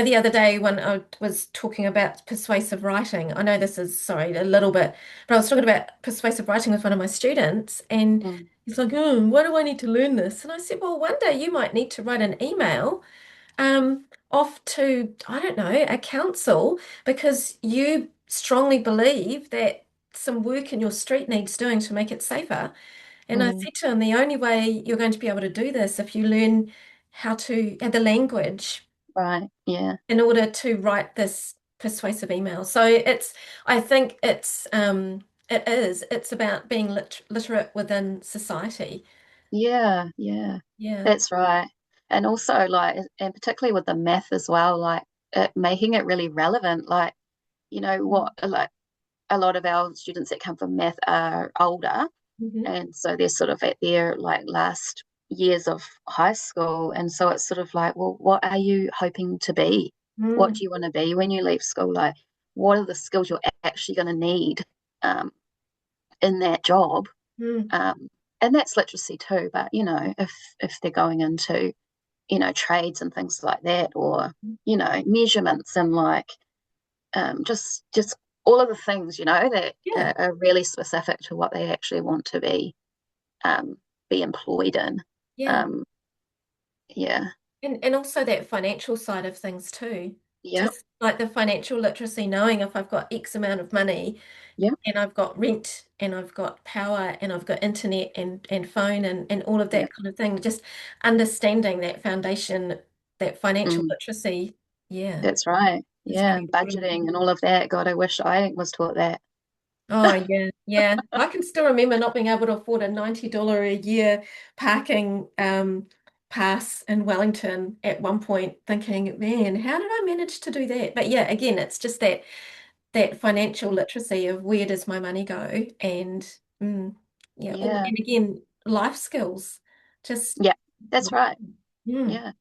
the other day when I was talking about persuasive writing, I know this is, sorry, a little bit, but I was talking about persuasive writing with one of my students, and Mm, he's like, oh, why do I need to learn this? And I said, well, one day you might need to write an email off to, I don't know, a council because you strongly believe that some work in your street needs doing to make it safer. And I mm, said to him, the only way you're going to be able to do this if you learn how to the language right. Yeah. in order to write this persuasive email. So I think it's about being literate within society. Yeah. Yeah. Yeah. That's right. And also, like, and particularly with the math as well, like making it really relevant. Like, what, like a lot of our students that come from math are older, Hmm. and so they're sort of at their like last years of high school, and so it's sort of like, well, what are you hoping to be? What Mm, do you want to be when you leave school? Like, what are the skills you're actually going to need um, in that job? mm, Um, and that's literacy too. But if they're going into trades and things like that, or measurements and like just all of the things that yeah. are really specific to what they actually want to um, be employed in. Yeah. Um, yeah, And also that financial side of things too. yeah, Just like the financial literacy, knowing if I've got X amount of money yeah, and I've got rent and I've got power and I've got internet and phone and all of yeah. that kind of thing, just understanding that foundation, that financial Mm, literacy, yeah, that's right. is Yeah, really important. budgeting and all of that. God, I wish I was taught that. Oh yeah, yeah. I can still remember not being able to afford a $90 a year parking pass in Wellington at one point, thinking, man, how did I manage to do that? But yeah, again, it's just that financial literacy of where does my money go? And yeah, Yeah, and again, life skills. Just yeah, that's right. mm, Yeah.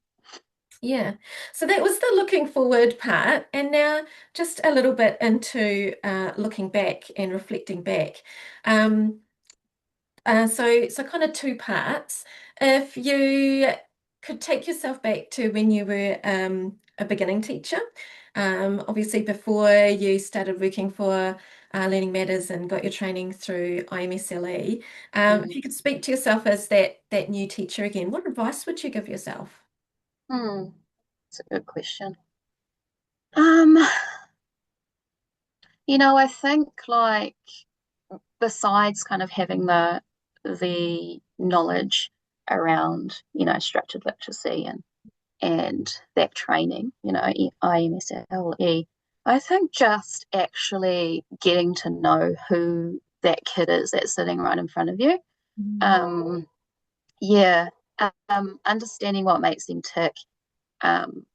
yeah. So that was the looking forward part. And now just a little bit into looking back and reflecting back. Um, so kind of two parts. If you could take yourself back to when you were a beginning teacher, obviously before you started working for Learning Matters and got your training through IMSLE, if Mm. you could speak to yourself as that new teacher again, what advice would you give yourself? Hmm. That's a good question. Um, I think like besides kind of having the knowledge around, structured literacy and that training, IMSLE, I think just actually getting to know who that kid is that's sitting right in front of you. Mm. Um, yeah, understanding what makes them tick. Um,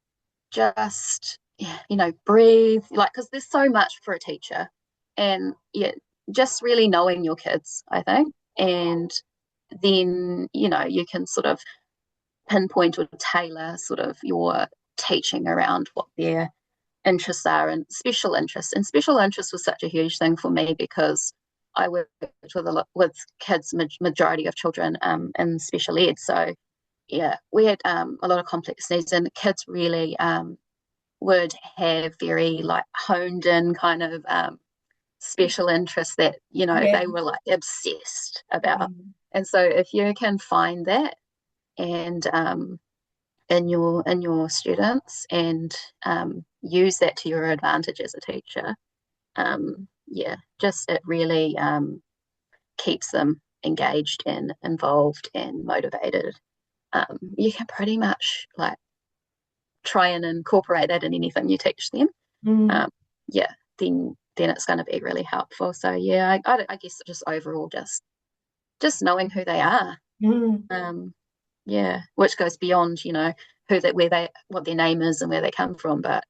just breathe, like, because there's so much for a teacher, and yeah, just really knowing your kids, I think, and then you can sort of pinpoint or tailor sort of your teaching around what their interests are and special interests. And special interest was such a huge thing for me because I worked with a lot with kids, majority of children in special ed. So yeah, we had a lot of complex needs, and kids really would have very like honed in kind of special interests that Yeah. they were like obsessed about. Mm. And so if you can find that and in your students and use that to your advantage as a teacher, yeah, just it really keeps them engaged and involved and motivated. You can pretty much like try and incorporate that in anything you teach them. Mm. Um, yeah, then it's going to be really helpful. So yeah, I guess just overall just knowing who they are. Mm. Um, yeah, which goes beyond who that where they what their name is and where they come from, but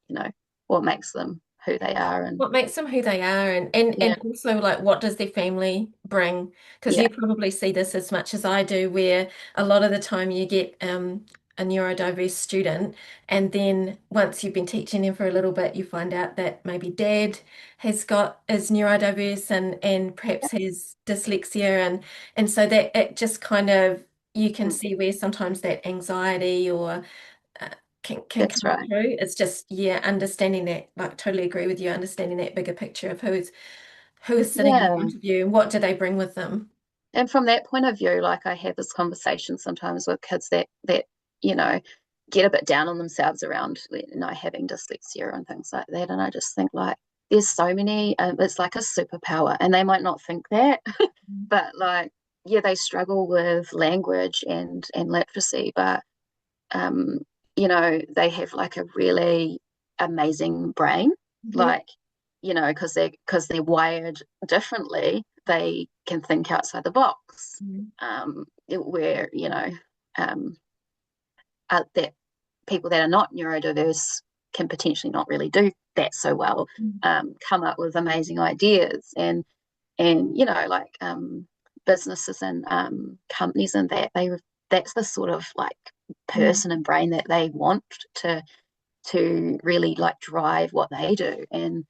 what makes them who they are. And What makes them who they are, and yeah, also like what does their family bring? Because yeah, you probably see this as much as I do, where a lot of the time you get a neurodiverse student, and then once you've been teaching them for a little bit, you find out that maybe dad is neurodiverse and perhaps has dyslexia, and so that it just kind of you can mm, see where sometimes that anxiety or uh, can That's come right. through. It's just, yeah, understanding that, like totally agree with you, understanding that bigger picture of who is sitting in Yeah. front of you and what do they bring with them. And from that point of view, like I have this conversation sometimes with kids that you know get a bit down on themselves around having dyslexia and things like that, and I just think like there's so many. It's like a superpower, and they might not think that, but like yeah, they struggle with language and literacy, but um, they have like a really amazing brain, Mhm. like because they're wired differently, they can think outside the box. Mhm. Where um, that people that are not neurodiverse can potentially not really do that so well, Mhm. come up with amazing ideas and like businesses and companies and that's the sort of like Mhm. person and brain that they want to really like drive what they do. And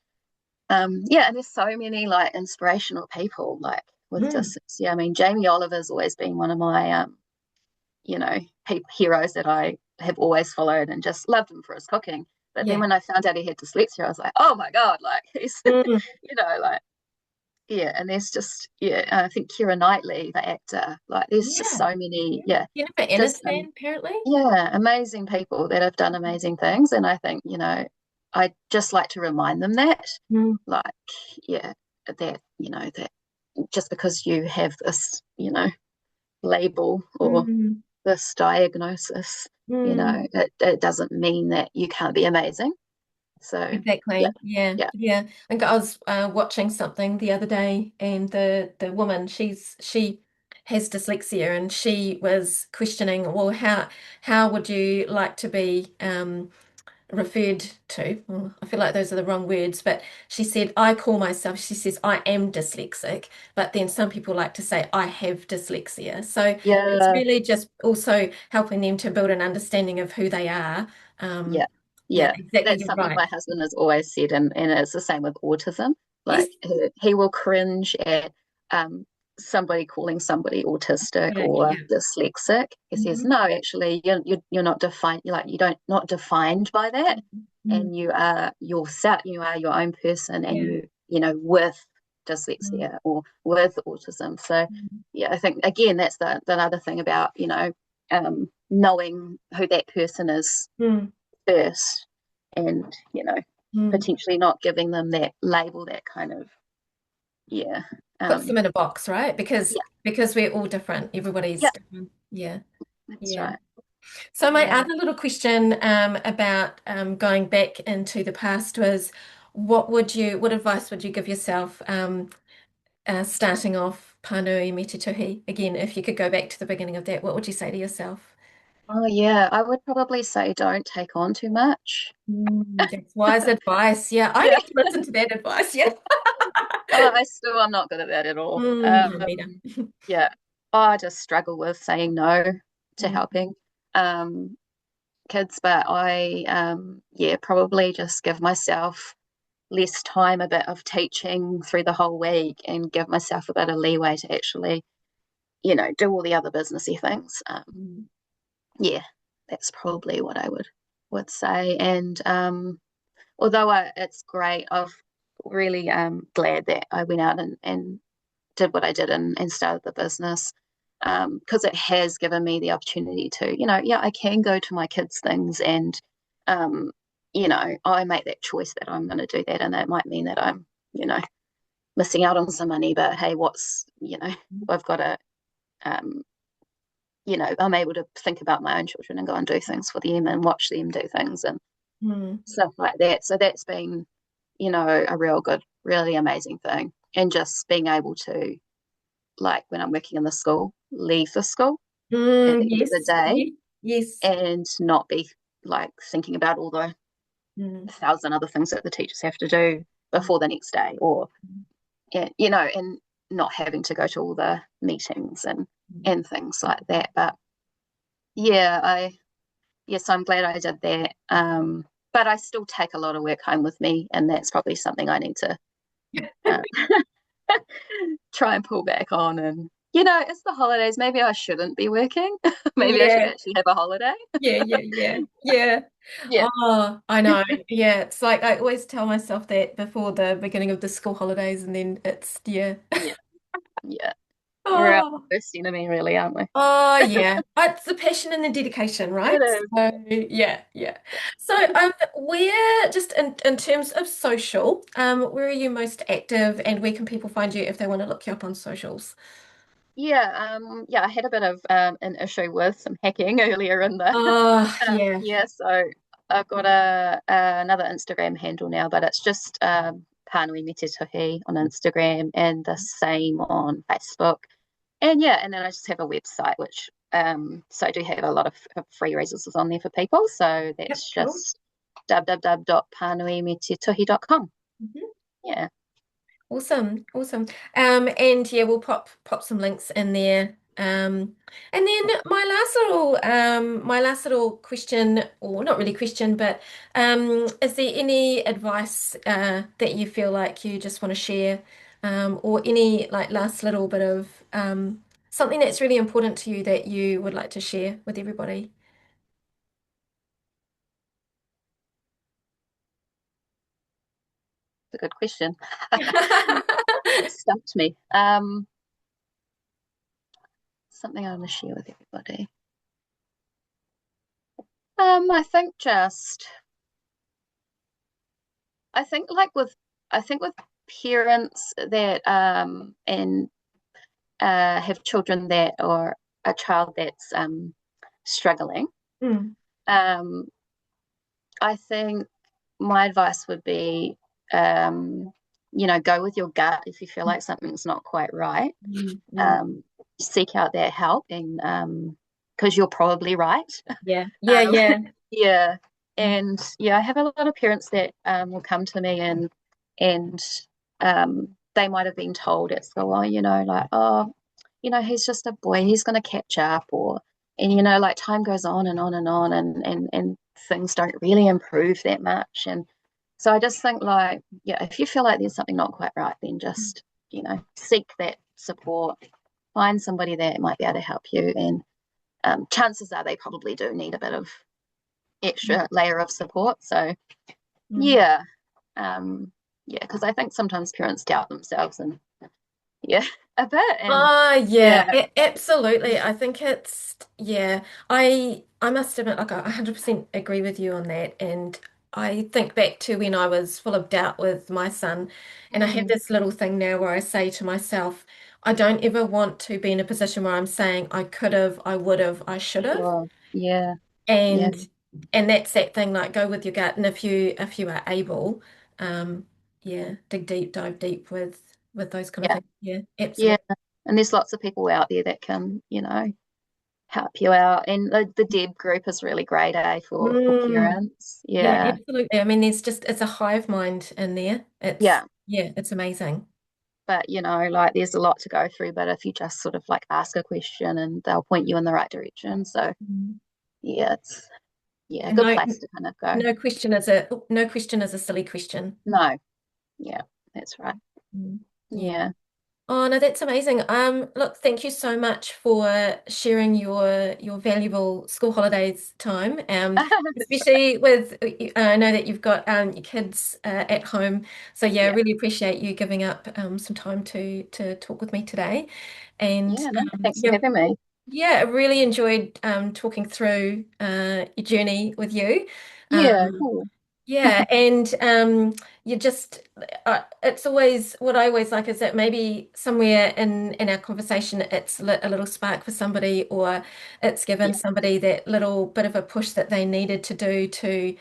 yeah, and there's so many like inspirational people like with Mhm. dyslexia. I mean, Jamie Oliver's always been one of my you know heroes that I have always followed and just loved him for his cooking. But then Yeah. when I found out he had dyslexia, I was like, oh my god, like he's Mm. like yeah. And there's just yeah, I think Keira Knightley, the actor, like there's just Yeah. so many yeah, Jennifer just Aniston, apparently. yeah, amazing people that have done amazing things. And I think I just like to remind them that Mm. like yeah, that that just because you have this label or Mm. this diagnosis, Mm. it doesn't mean that you can't be amazing. So yeah, Exactly. Yeah. yeah, Yeah. And I was watching something the other day, and the woman, she has dyslexia, and she was questioning, well, how would you like to be referred to? Well, I feel like those are the wrong words, but she said, I call myself, she says, I am dyslexic, but then some people like to say, I have dyslexia. So it's yeah, really just also helping them to build an understanding of who they are. yeah, Yeah, yeah. exactly. That's You're something right. my husband has always said, and it's the same with autism. Yes. Like he will cringe at um, somebody calling somebody autistic But, or yeah. dyslexic. He says, Hmm. no, actually, you're not defined. You're like you don't not defined by that, Hmm. and you are yourself. You are your own person, and Yeah. with Mm. dyslexia or with autism. So yeah, I think again that's the other thing about knowing who that person is Mm. first, and Mm. potentially not giving them that label that kind of yeah Puts them um in a box, right? Because yeah, we're all different. Everybody's yeah, different. Yeah. that's Yeah. right. So my Yeah. other little question about going back into the past was, what advice would you give yourself starting off Pānui me te tuhi? Again, if you could go back to the beginning of that, what would you say to yourself? Oh yeah, I would probably say don't take on too much. Mm, that's wise advice. Yeah, I Yeah. need to listen to that advice. Yeah. Oh, I'm not good at that at all. No, neither. Yeah, I just struggle with saying no to Mm. helping um kids, but I yeah, probably just give myself less time, a bit of teaching through the whole week, and give myself a bit of leeway to actually do all the other businessy things. Mm. Yeah, that's probably what I would say. And although it's great, I've really glad that I went out and did what I did and started the business, because it has given me the opportunity to, yeah, I can go to my kids' things and, um, I make that choice that I'm going to do that, and that might mean that I'm, you know, missing out on some money, but hey, I've got to, um, I'm able to think about my own children and go and do things for them and watch them do things and Mm. stuff like that. So that's been, a real good, really amazing thing. And just being able to, like when I'm working in the school, leave the school at Mm, the end of the yes. day Yes. Yes. and not be like thinking about all the Mm. 1,000 other things that the teachers have to do Mm. before the next day, or and not having to go to all the meetings and things like that. But yeah, yes, I'm glad I did that. But I still take a lot of work home with me, and that's probably something I need to uh, try and pull back on. And it's the holidays. Maybe I shouldn't be working. Maybe I should Yeah, actually have a holiday. yeah. Yeah, Oh, I know. Yeah, it's like I always tell myself that before the beginning of the school holidays, and then it's yeah. yeah, yeah. We're our Oh, worst enemy, really, aren't we? oh yeah. It's the passion and the dedication, It right? is. So yeah. Yeah. So where just in terms of social, where are you most active and where can people find you if they want to look you up on socials? Yeah, I had a bit of an issue with some hacking earlier in the Oh yeah. yeah, so I've got another Instagram handle now, but it's just Pānui me te Tuhi on Instagram and the same on Facebook. And yeah, and then I just have a website which so I do have a lot of free resources on there for people. So Yep, that's cool. just www.panuimetetuhi.com. Mhm. Yeah, Awesome. And yeah, we'll pop some links in there. And then my last little question, or not really question, but is there any advice that you feel like you just want to share, or any like last little bit of something that's really important to you that you would like to share with everybody? it's a good question. Stumped me. Something I want to share with everybody. I think just I think like with I think with parents that and have children that or a child that's struggling, Mm, um, I think my advice would be go with your gut if you feel like something's not quite right. mm, mm. Um, Seek out that help and because you're probably right. Um, Yeah. yeah, and yeah, I have a lot of parents that will come to me and they might have been told at school, oh, like, oh, he's just a boy, he's going to catch up, or and like time goes on and on and on, and things don't really improve that much, and so I just think like, yeah, if you feel like there's something not quite right, then just seek that support, find somebody that might be able to help you, and chances are they probably do need a bit of extra layer of support. So Mm. yeah, yeah, because I think sometimes parents doubt themselves and yeah, a bit, and Yeah, yeah, absolutely. I think it's yeah. I must admit, like I 100% agree with you on that. And I think back to when I was full of doubt with my son, and I have mm, this little thing now where I say to myself, I don't ever want to be in a position where I'm saying I could have, I would have, I should have. well, yeah, yeah, And and that's that thing, like go with your gut. And if you are able, yeah, dig deep, dive deep with those kind of yeah, things. Yeah, yeah. absolutely. And there's lots of people out there that can, help you out. And the Deb group is really great, for Mm, parents. yeah, Yeah, absolutely. I mean, it's a hive mind in there. yeah. It's amazing. But like there's a lot to go through. But if you just sort of like ask a question and they'll point you in the right direction. So Mm. yeah, it's a And good place to kind of go. no question is a silly question. No, yeah, that's right. Mm. Yeah. Yeah. Oh no, that's amazing. Look, thank you so much for sharing your valuable school holidays time. That's right. Especially with I know that you've got your kids at home. So yeah, I Yeah. really appreciate you giving up some time to talk with me today. And Yeah, no, thanks for yeah, having me. yeah, I really enjoyed talking through your journey with you. Yeah, Um, cool. yeah, and you just it's always what I always like is that maybe somewhere in our conversation it's lit a little spark for somebody or it's given Yeah. somebody that little bit of a push that they needed to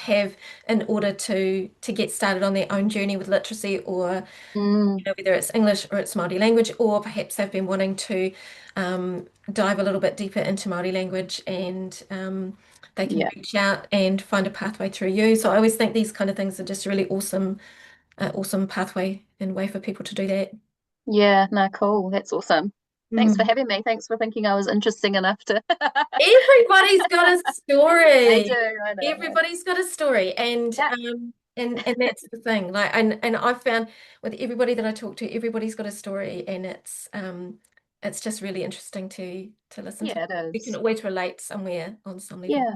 have in order to get started on their own journey with literacy or Mm, whether it's English or it's Māori language, or perhaps they've been wanting to dive a little bit deeper into Māori language and they can yeah. reach out and find a pathway through you. So I always think these kind of things are just really awesome pathway and way for people to do that. Yeah, no, cool. That's awesome. Thanks for Mm. having me. Thanks for thinking I was interesting enough to. Everybody's got a I do, story. I know. Everybody's got a story, Yeah, and that's the thing. Like, and I've found with everybody that I talk to, everybody's got a story, and it's just really interesting to listen to. Yeah, it We can is. always relate somewhere on some level. Yeah,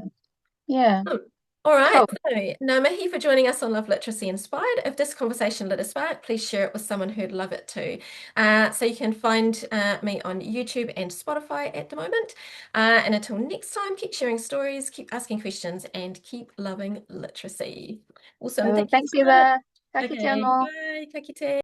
yeah. Hmm. All right, Cool. so now mahi for joining us on Love Literacy Inspired. If this conversation lit a spark, please share it with someone who'd love it too. So you can find me on YouTube and Spotify at the moment. And until next time, keep sharing stories, keep asking questions, and keep loving literacy. Awesome. Cool. Thank you Thanks, so much. Eva. Ka kite Okay, anō. bye. Ka kite.